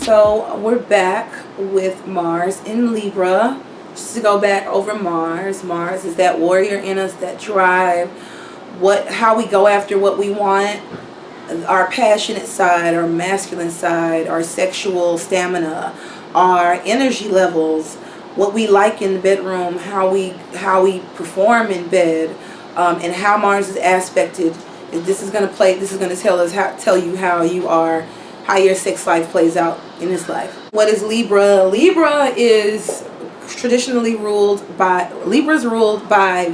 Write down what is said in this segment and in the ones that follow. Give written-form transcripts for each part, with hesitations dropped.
So we're back with Mars in Libra. Just to go back over Mars. Mars is that warrior in us, that drive, how we go after what we want, our passionate side, our masculine side, our sexual stamina, our energy levels, what we like in the bedroom, how we perform in bed, and how Mars is aspected. This is going to tell you how your sex life plays out in this life. What is Libra? Libra is traditionally ruled by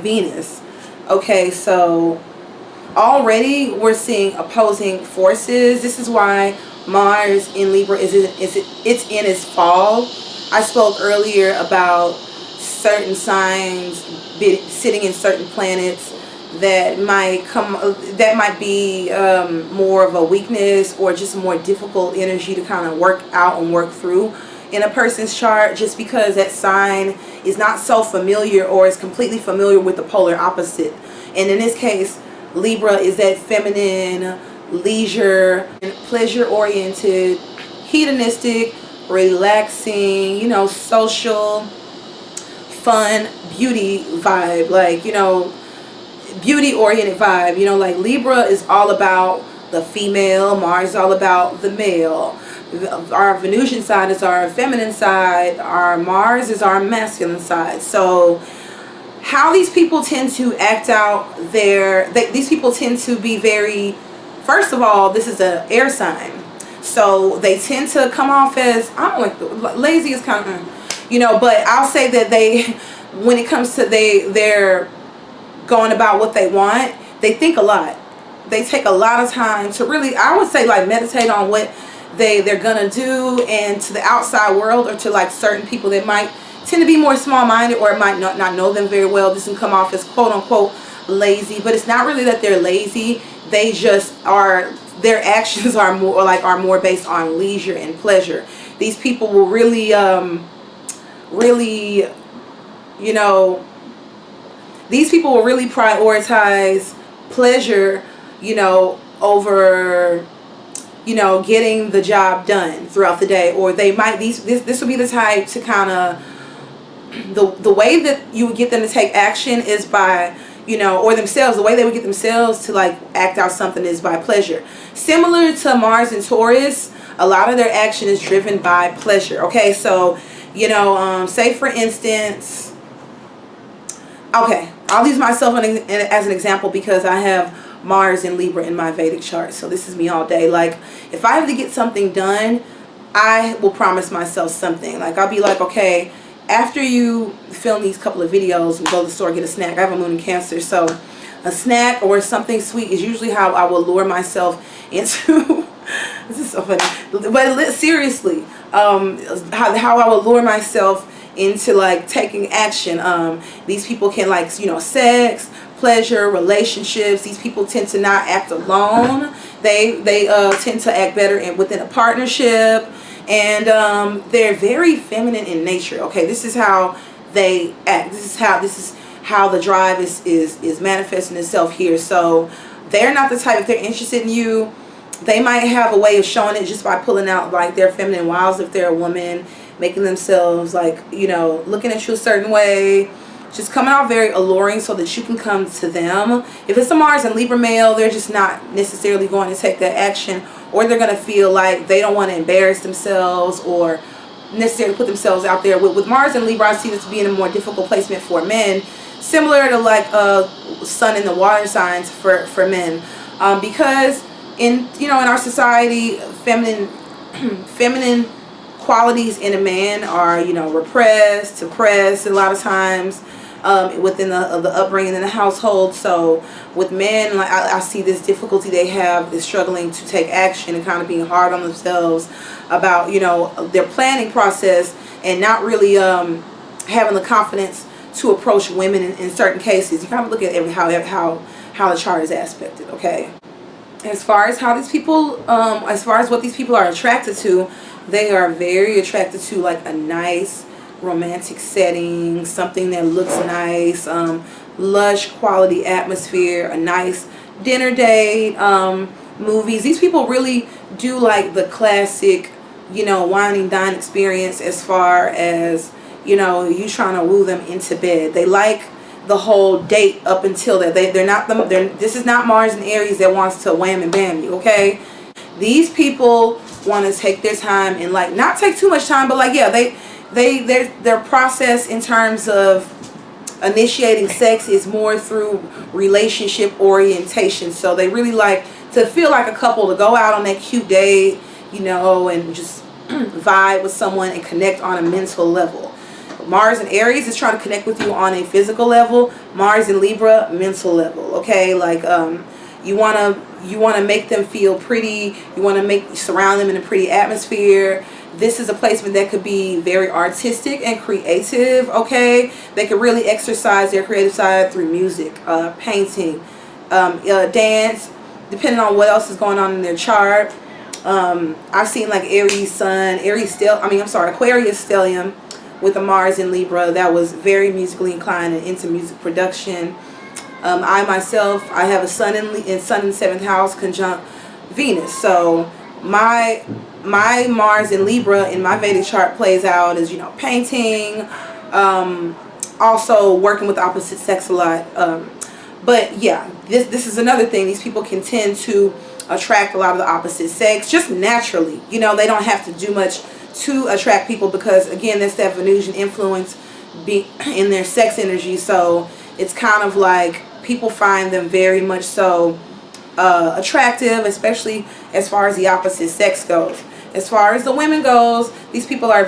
Venus. Okay, so already we're seeing opposing forces. This is why Mars in Libra it's in its fall. I spoke earlier about certain signs sitting in certain planets that might be more of a weakness or just more difficult energy to kind of work out and work through in a person's chart, just because that sign is not so familiar or is completely familiar with the polar opposite. And in this case, Libra is that feminine, leisure, and pleasure oriented, hedonistic, relaxing, social, fun, beauty vibe, beauty oriented vibe. Like Libra is all about the female, Mars is all about the male. Our Venusian side is our feminine side, our Mars is our masculine side. So how these people tend to act out these people tend to be very, first of all, this is an air sign, so they tend to come off as, I don't like lazy is kind of, but I'll say that when it comes to they're going about what they want, they think a lot. They take a lot of time to really, I would say, meditate on what they're gonna do, and to the outside world or to certain people that might tend to be more small-minded or might not know them very well, this can come off as quote-unquote lazy, but it's not really that they're lazy. They just are, their actions are more based on leisure and pleasure. These people will really these people will really prioritize pleasure, over getting the job done throughout the day. Or they might, this will be the type to kind of, the way that you would get them to take action is by, or themselves, the way they would get themselves to act out something is by pleasure. Similar to Mars and Taurus, a lot of their action is driven by pleasure. Okay, so say for instance, okay, I'll use myself as an example because I have Mars and Libra in my Vedic chart. So this is me all day. If I have to get something done, I will promise myself something. I'll be okay, after you film these couple of videos and go to the store, get a snack. I have a moon in Cancer, so a snack or something sweet is usually how I will lure myself into this is so funny, but seriously, how I will lure myself into taking action. These people can sex, pleasure, relationships. These people tend to not act alone. They tend to act better within a partnership, and they're very feminine in nature. Okay, this is how they act. This is how the drive is manifesting itself here. So they're not the type, if they're interested in you, they might have a way of showing it just by pulling out their feminine wiles if they're a woman, making themselves looking at you a certain way, just coming out very alluring so that you can come to them. If it's a Mars and Libra male, they're just not necessarily going to take that action, or they're going to feel like they don't want to embarrass themselves or necessarily put themselves out there. With Mars and Libra, I see this being a more difficult placement for men, similar to Sun in the water signs for men, because in our society, feminine qualities in a man are repressed, suppressed a lot of times within the upbringing in the household. So with men, I see this difficulty they have is struggling to take action and kind of being hard on themselves about their planning process, and not really having the confidence to approach women in certain cases. You kind of look at how the chart is aspected. Okay, as far as how these people as far as what these people are attracted to, they are very attracted to a nice romantic setting, something that looks nice, lush quality atmosphere, a nice dinner date, movies. These people really do the classic you know, wine and dine experience as far as, you know, you trying to woo them into bed. They like the whole date up until that. They're not the, this is not Mars and Aries that wants to wham and bam you, okay? These people want to take their time and like not take too much time, but like, yeah, their process in terms of initiating sex is more through relationship orientation. So they really like to feel like a couple, to go out on that cute date, you know, and just vibe with someone and connect on a mental level. Mars and Aries is trying to connect with you on a physical level. Mars and Libra, mental level. Okay, like you wanna make them feel pretty. You wanna surround them in a pretty atmosphere. This is a placement that could be very artistic and creative. Okay, they could really exercise their creative side through music, painting, dance, depending on what else is going on in their chart. I've seen like Aries Sun, Aquarius stellium with a Mars in Libra that was very musically inclined and into music production. I myself, I have a Sun in seventh house conjunct Venus. So my Mars in Libra in my Vedic chart plays out as, you know, painting, also working with the opposite sex a lot. But yeah, this is another thing. These people can tend to attract a lot of the opposite sex just naturally. You know, they don't have to do much to attract people because, again, that's that Venusian influence in their sex energy. So it's kind of like people find them very much so attractive, especially as far as the opposite sex goes. As far as the women goes, these women are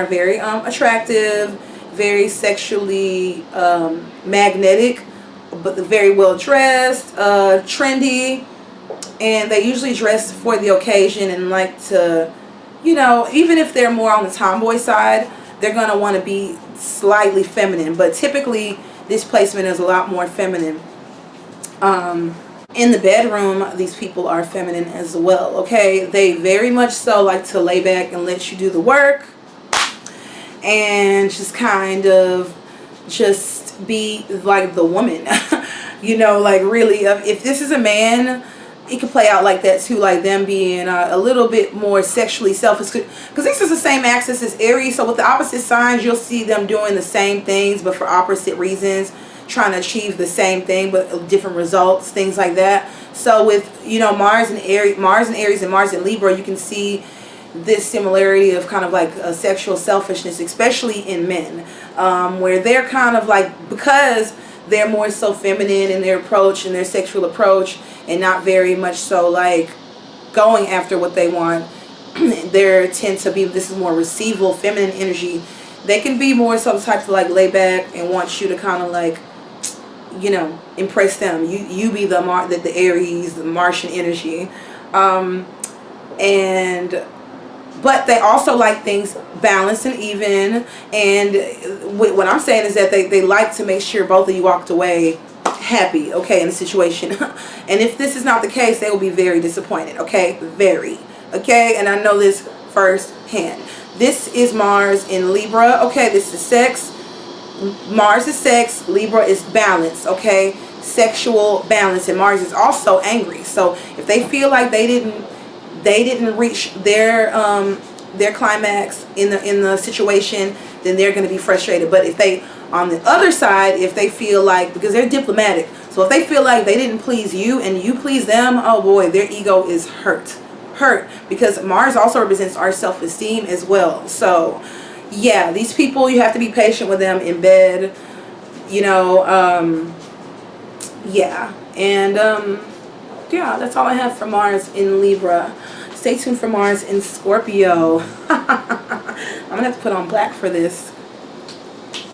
very attractive, very sexually magnetic, but very well dressed, trendy, and they usually dress for the occasion and like to, you know, even if they're more on the tomboy side, they're going to want to be slightly feminine. But typically, this placement is a lot more feminine. In the bedroom, these people are feminine as well, okay? They very much so like to lay back and let you do the work. And just kind of just be like the woman. You know, like really, if this is a man, it could play out like that too, like them being a little bit more sexually selfish, because this is the same axis as Aries. So with the opposite signs, you'll see them doing the same things but for opposite reasons, trying to achieve the same thing but different results, things like that. So with, you know, Mars and Aries and Mars in Libra, you can see this similarity of kind of like a sexual selfishness, especially in men, where they're kind of like, because they're more so feminine in their approach and their sexual approach, and not very much so like going after what they want. There tend to be, this is more receival, feminine energy. They can be more some type of like lay back and want you to kind of like, you know, impress them. You be the Aries, the Martian energy, but they also like things balanced and even. And what I'm saying is that they like to make sure both of you walked away happy, okay, in the situation. And if this is not the case, they will be very disappointed, okay? Very, okay? And I know this firsthand. This is Mars in Libra, okay? This is sex. Mars is sex, Libra is balance, okay? Sexual balance. And Mars is also angry. So if they feel like they didn't reach their climax in the situation, then they're going to be frustrated. But if they, on the other side, if they feel like, because they're diplomatic, so if they feel like they didn't please you and you please them, oh boy, their ego is hurt, because Mars also represents our self-esteem as well. So yeah, these people, you have to be patient with them in bed, you know. Yeah, and yeah, that's all I have for Mars in Libra. Stay tuned for Mars in Scorpio. I'm gonna have to put on black for this.